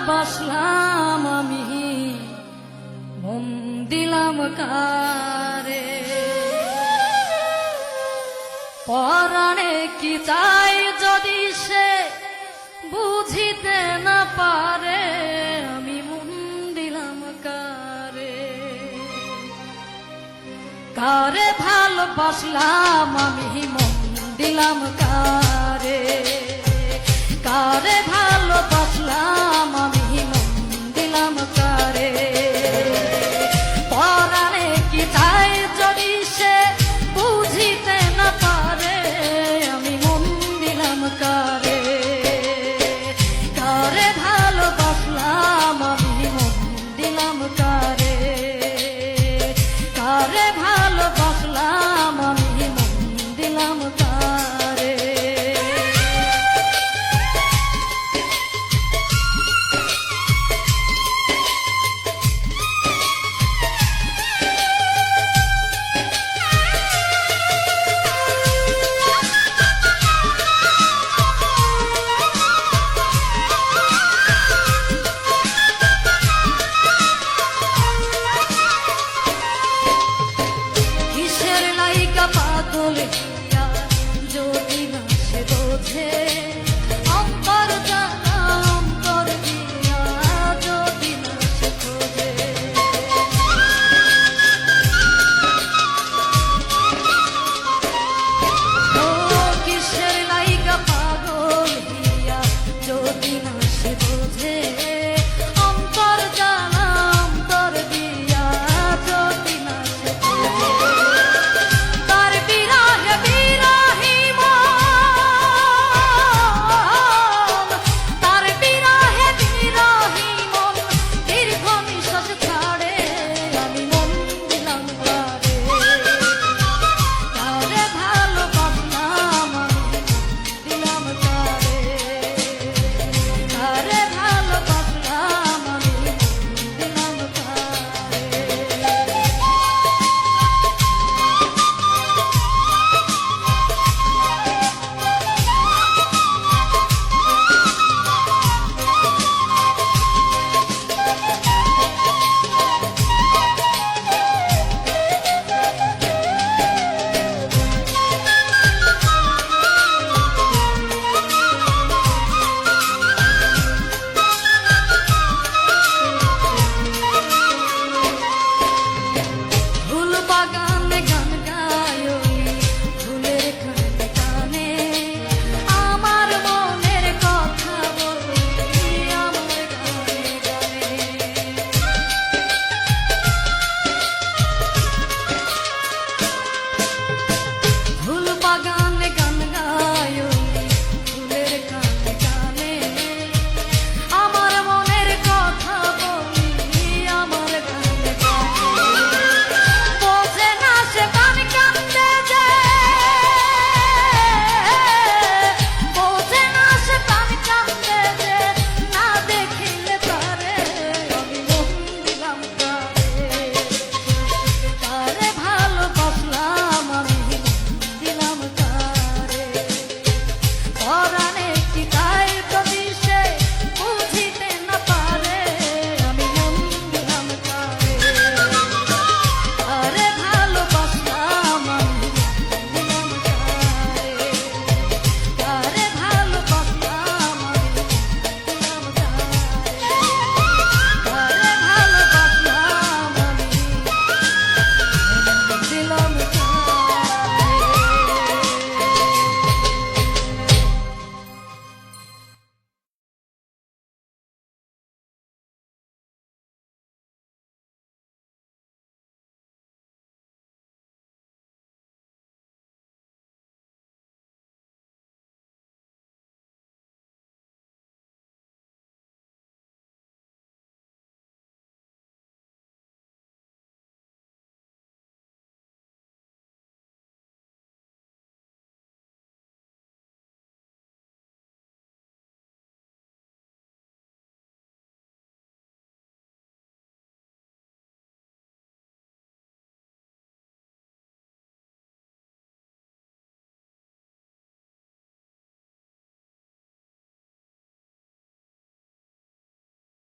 ভালোবাসলাম আমি মন দিলাম কারে, পরাণে কি চাই যদি সে বুঝিতে না পারে, আমি মন দিলাম কারে। কারে ভালোবাসলাম আমি মন দিলাম কারে, কারে ভালোবাসলাম আমি মন দিলাম কারে, পরাণে কি চাই যদি সে বুঝিতে না পারে, আমি মন দিলাম কারে। কারে ভালোবাসলাম আমি মন দিলাম কারে, কারে ভালোবাসলাম আমি মন দিলাম কারে। পাগল যদি না সে বোঝে, অন্তর জানা অন্তর দিয়া যদি না সে খোঁজে, ও কিসের লাইগা পাগল দিয়া যদি না সে বোঝে, অন্তর জানা অন্তর দিয়া যদি না সে খোঁজে, বাগান